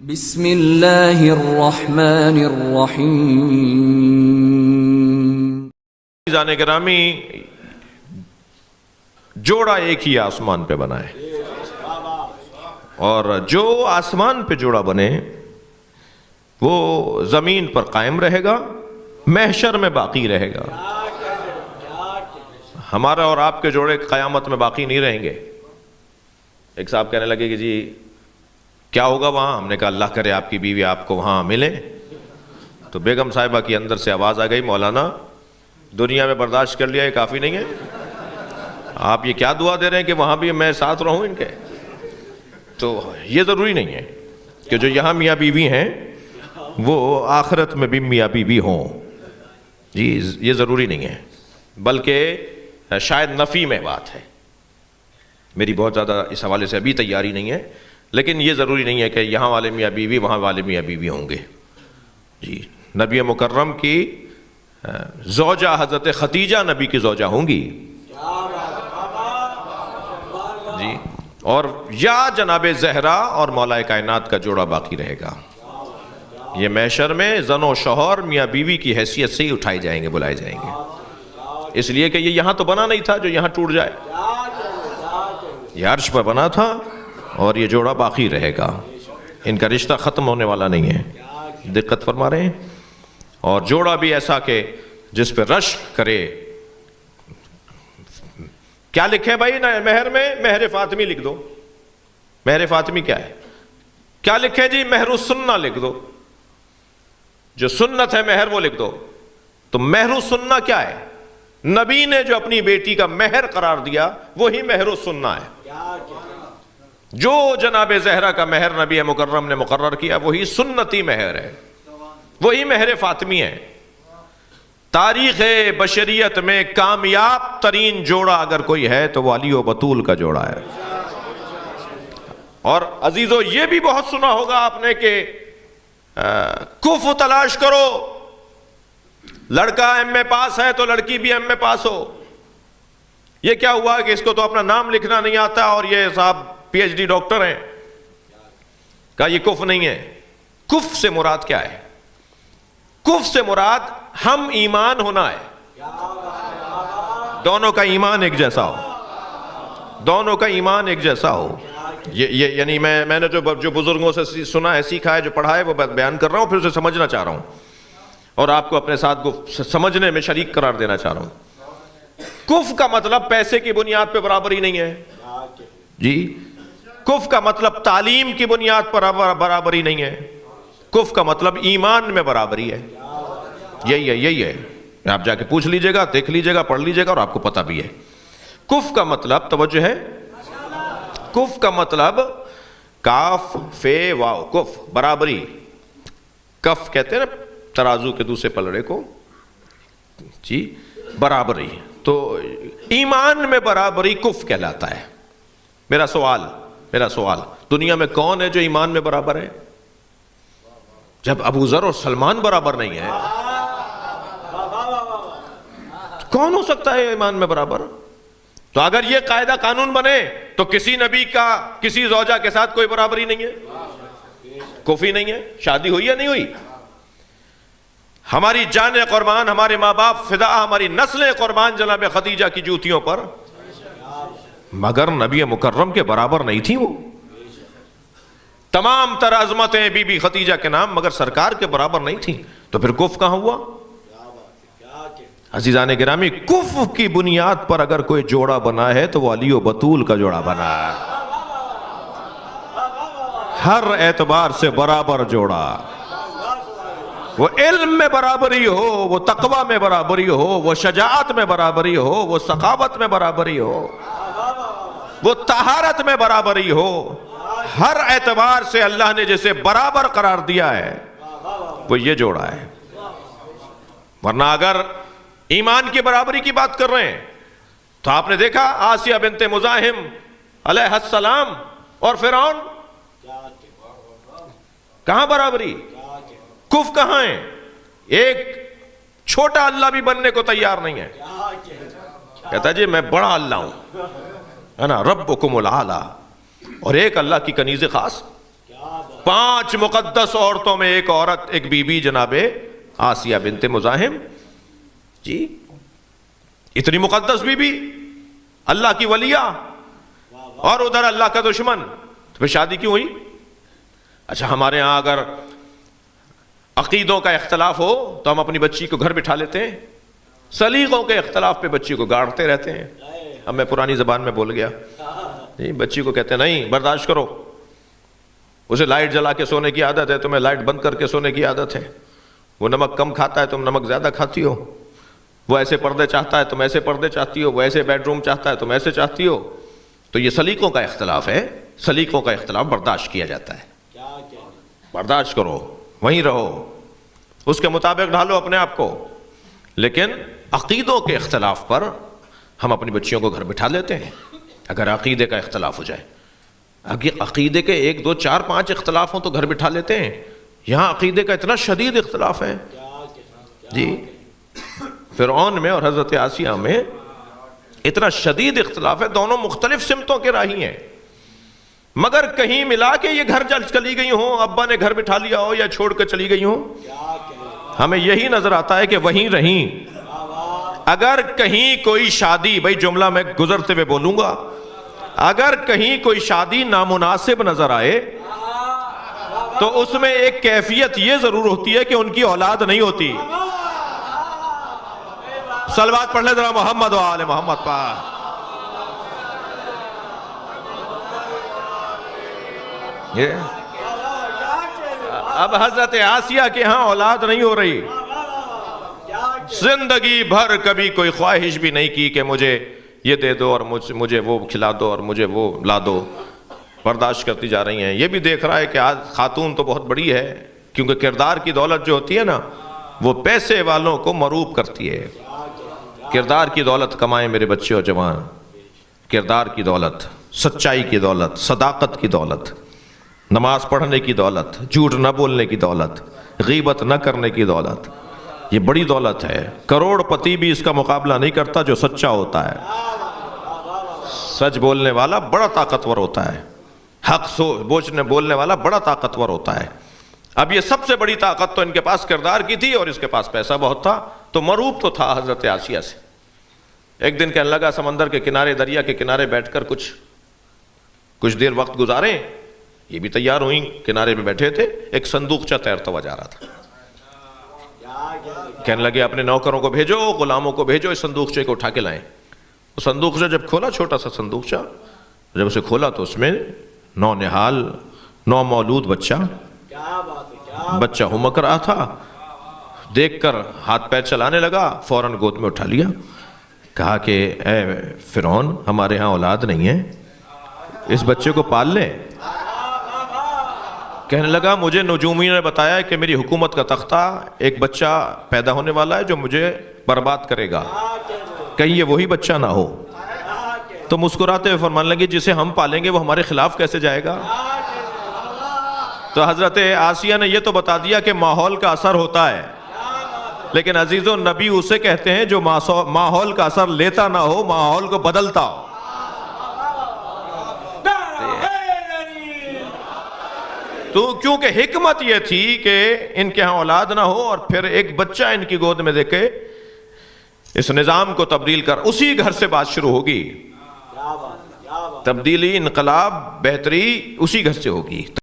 بسم اللہ الرحمن الرحیم۔ عزیزان گرامی، جوڑا ایک ہی آسمان پہ بنا ہے، اور جو آسمان پہ جوڑا بنے وہ زمین پر قائم رہے گا، محشر میں باقی رہے گا۔ ہمارا اور آپ کے جوڑے قیامت میں باقی نہیں رہیں گے۔ ایک صاحب کہنے لگے کہ جی کیا ہوگا وہاں؟ ہم نے کہا اللہ کرے آپ کی بیوی آپ کو وہاں ملے۔ تو بیگم صاحبہ کی اندر سے آواز آ گئی، مولانا دنیا میں برداشت کر لیا یہ کافی نہیں ہے، آپ یہ کیا دعا دے رہے ہیں کہ وہاں بھی میں ساتھ رہوں ان کے؟ تو یہ ضروری نہیں ہے کہ جو یہاں میاں بیوی ہیں وہ آخرت میں بھی میاں بیوی ہوں، جی یہ ضروری نہیں ہے، بلکہ شاید نفی میں بات ہے۔ میری بہت زیادہ اس حوالے سے ابھی تیاری نہیں ہے، لیکن یہ ضروری نہیں ہے کہ یہاں والے میاں بیوی وہاں والے میاں بیوی ہوں گے۔ جی نبی مکرم کی زوجہ حضرت خدیجہ نبی کی زوجہ ہوں گی، جی، اور یا جناب زہرا اور مولا کائنات کا جوڑا باقی رہے گا۔ یہ محشر میں زن و شوہر میاں بیوی کی حیثیت سے ہی اٹھائے جائیں گے، بلائے جائیں گے، اس لیے کہ یہ یہاں تو بنا نہیں تھا جو یہاں ٹوٹ جائے، یہ عرش پر بنا تھا اور یہ جوڑا باقی رہے گا، ان کا رشتہ ختم ہونے والا نہیں ہے۔ دقت فرما رہے ہیں؟ اور جوڑا بھی ایسا کہ جس پہ رشک کرے۔ کیا لکھے بھائی مہر میں؟ مہر فاطمی لکھ دو۔ مہر فاطمی کیا ہے؟ کیا لکھے جی؟ مہر السنہ لکھ دو، جو سنت ہے مہر وہ لکھ دو۔ تو مہر السنہ کیا ہے؟ نبی نے جو اپنی بیٹی کا مہر قرار دیا وہی مہر السنہ ہے۔ جو جناب زہرا کا مہر نبی مکرم نے مقرر کیا وہی سنتی مہر ہے، وہی مہر فاطمی ہے۔ تاریخ بشریت میں کامیاب ترین جوڑا اگر کوئی ہے تو وہ علی و بطول کا جوڑا ہے۔ اور عزیزو یہ بھی بہت سنا ہوگا آپ نے کہ کف تلاش کرو، لڑکا ایم اے پاس ہے تو لڑکی بھی ایم اے پاس ہو۔ یہ کیا ہوا کہ اس کو تو اپنا نام لکھنا نہیں آتا اور یہ صاحب پی ایچ ڈی ڈاکٹر ہیں؟ کہا یہ کف نہیں ہے۔ کف سے مراد کیا ہے؟ کف سے مراد ہم ایمان ہونا ہے، دونوں کا ایمان ایک جیسا ہو، دونوں کا ایمان ایک جیسا ہو۔ یہ یعنی میں نے جو بزرگوں سے سنا ہے، سیکھا ہے، جو پڑھا ہے وہ بیان کر رہا ہوں، پھر اسے سمجھنا چاہ رہا ہوں اور آپ کو اپنے ساتھ سمجھنے میں شریک قرار دینا چاہ رہا ہوں۔ کف کا مطلب پیسے کی بنیاد پہ برابری نہیں ہے، جی۔ کف کا مطلب تعلیم کی بنیاد پر برابری نہیں ہے، کف کا مطلب ایمان میں برابری ہے۔ یہی ہے، آپ جا کے پوچھ لیجئے گا، دیکھ لیجئے گا، پڑھ لیجئے گا، اور آپ کو پتہ بھی ہے۔ کف کا مطلب، توجہ ہے، کف کا مطلب کاف فے واو، کف برابری۔ کف کہتے ہیں نا ترازو کے دوسرے پلڑے کو، جی برابری۔ تو ایمان میں برابری کف کہلاتا ہے۔ میرا سوال دنیا میں کون ہے جو ایمان میں برابر ہے؟ جب ابو ذر اور سلمان برابر نہیں ہے، کون ہو سکتا ہے ایمان میں برابر؟ تو اگر یہ قاعدہ قانون بنے تو کسی نبی کا کسی زوجہ کے ساتھ کوئی برابری نہیں ہے، کفی نہیں ہے۔ شادی ہوئی یا نہیں ہوئی؟ ہماری جانیں قربان، ہمارے ماں باپ فدا، ہماری نسلیں قربان جناب خدیجہ کی جوتیوں پر، مگر نبی مکرم کے برابر نہیں تھی وہ۔ تمام تر عظمتیں بی بی خدیجہ کے نام، مگر سرکار کے برابر نہیں تھی۔ تو پھر کف کہاں ہوا؟ عزیزان گرامی، کف کی بنیاد پر اگر کوئی جوڑا بنا ہے تو وہ علی و بطول کا جوڑا بنا ہے، ہر اعتبار سے برابر جوڑا۔ وہ علم میں برابری ہو، وہ تقوی میں برابری ہو، وہ شجاعت میں برابری ہو، وہ سخاوت میں برابری ہو، وہ طہارت میں برابری ہو، ہر اعتبار سے اللہ نے جسے برابر قرار دیا ہے وہ یہ جوڑا ہے۔ ورنہ اگر ایمان کی برابری کی بات کر رہے ہیں تو آپ نے دیکھا آسیہ بنت مزاحم علیہ السلام اور فرعون، کہاں برابری؟ کف کہاں ہے؟ ایک چھوٹا اللہ بھی بننے کو تیار نہیں ہے، کہتا جی میں بڑا اللہ ہوں، انا ربکم الاعلی، اور ایک اللہ کی کنیز خاص، 5 مقدس عورتوں میں ایک عورت، ایک بی بی جناب آسیہ بنت مزاحم جی، اتنی مقدس بی بی، اللہ کی ولیہ، اور ادھر اللہ کا دشمن، تو پھر شادی کیوں ہوئی؟ اچھا ہمارے ہاں اگر عقیدوں کا اختلاف ہو تو ہم اپنی بچی کو گھر بٹھا لیتے ہیں، سلیقوں کے اختلاف پہ بچی کو گاڑتے رہتے ہیں۔ اب میں پرانی زبان میں بول گیا جی، بچی کو کہتے ہیں نہیں برداشت کرو، اسے لائٹ جلا کے سونے کی عادت ہے، تمہیں لائٹ بند کر کے سونے کی عادت ہے، وہ نمک کم کھاتا ہے تم نمک زیادہ کھاتی ہو، وہ ایسے پردے چاہتا ہے تم ایسے پردے چاہتی ہو، وہ ایسے بیڈ روم چاہتا ہے تم ایسے چاہتی ہو۔ تو یہ سلیقوں کا اختلاف ہے، سلیقوں کا اختلاف برداشت کیا جاتا ہے، برداشت کرو، وہیں رہو، اس کے مطابق ڈھالو اپنے آپ کو۔ لیکن عقیدوں کے اختلاف پر ہم اپنی بچیوں کو گھر بٹھا لیتے ہیں اگر عقیدے کا اختلاف ہو جائے۔ اگر عقیدے کے 1 2 4 5 اختلاف ہوں تو گھر بٹھا لیتے ہیں، یہاں عقیدے کا اتنا شدید اختلاف ہے جی، فرعون میں اور حضرت آسیہ میں اتنا شدید اختلاف ہے، دونوں مختلف سمتوں کے راہی ہیں، مگر کہیں ملا کے یہ گھر چلی گئی ہوں، ابا نے گھر بٹھا لیا ہو یا چھوڑ کر چلی گئی ہوں، ہمیں یہی نظر آتا ہے کہ وہیں رہیں۔ اگر کہیں کوئی شادی، بھائی جملہ میں گزرتے ہوئے بولوں گا، اگر کہیں کوئی شادی نامناسب نظر آئے تو اس میں ایک کیفیت یہ ضرور ہوتی ہے کہ ان کی اولاد نہیں ہوتی۔ صلوات پڑھ لیں ذرا محمد و آل محمد پر۔ اب حضرت آسیہ کے ہاں اولاد نہیں ہو رہی، زندگی بھر کبھی کوئی خواہش بھی نہیں کی کہ مجھے یہ دے دو اور مجھے وہ کھلا دو اور مجھے وہ لا دو، برداشت کرتی جا رہی ہیں۔ یہ بھی دیکھ رہا ہے کہ آج خاتون تو بہت بڑی ہے، کیونکہ کردار کی دولت جو ہوتی ہے نا وہ پیسے والوں کو مروب کرتی ہے۔ کردار کی دولت کمائیں میرے بچے اور جوان، کردار کی دولت، سچائی کی دولت، صداقت کی دولت، نماز پڑھنے کی دولت، جھوٹ نہ بولنے کی دولت، غیبت نہ کرنے کی دولت، یہ بڑی دولت ہے۔ کروڑ پتی بھی اس کا مقابلہ نہیں کرتا جو سچا ہوتا ہے۔ سچ بولنے والا بڑا طاقتور ہوتا ہے، حق بولنے والا بڑا طاقتور ہوتا ہے۔ اب یہ سب سے بڑی طاقت تو ان کے پاس کردار کی تھی اور اس کے پاس پیسہ بہت تھا، تو مروب تو تھا حضرت آسیہ سے۔ ایک دن کہنے لگا سمندر کے کنارے، دریا کے کنارے بیٹھ کر کچھ دیر وقت گزاریں۔ یہ بھی تیار ہوئیں، کنارے پہ بیٹھے تھے، ایک صندوقچہ تیرتا ہوا جا رہا تھا۔ کہنے لگے اپنے نوکروں کو بھیجو، غلاموں کو بھیجو، اس صندوقچے کو اٹھا کے لائیں۔ وہ صندوقچہ جب کھولا، چھوٹا سا صندوقچہ، جب اسے کھولا تو اس میں نونہال، نومولود بچہ ہمک رہا تھا۔ دیکھ کر ہاتھ پیر چلانے لگا، فوراً گود میں اٹھا لیا، کہا کہ اے فرعون، ہمارے ہاں اولاد نہیں ہے، اس بچے کو پال لیں۔ کہنے لگا مجھے نجومی نے بتایا کہ میری حکومت کا تختہ ایک بچہ پیدا ہونے والا ہے جو مجھے برباد کرے گا، کہیں یہ وہی بچہ نہ ہو۔ تو مسکراتے ہوئے فرمانے لگے جسے ہم پالیں گے وہ ہمارے خلاف کیسے جائے گا؟ تو حضرت آسیہ نے یہ تو بتا دیا کہ ماحول کا اثر ہوتا ہے، لیکن عزیزو نبی اسے کہتے ہیں جو ماحول کا اثر لیتا نہ ہو، ماحول کو بدلتا ہو۔ تو کیونکہ حکمت یہ تھی کہ ان کے ہاں اولاد نہ ہو اور پھر ایک بچہ ان کی گود میں دے کے اس نظام کو تبدیل کر، اسی گھر سے بات شروع ہوگی، تبدیلی، انقلاب، بہتری اسی گھر سے ہوگی۔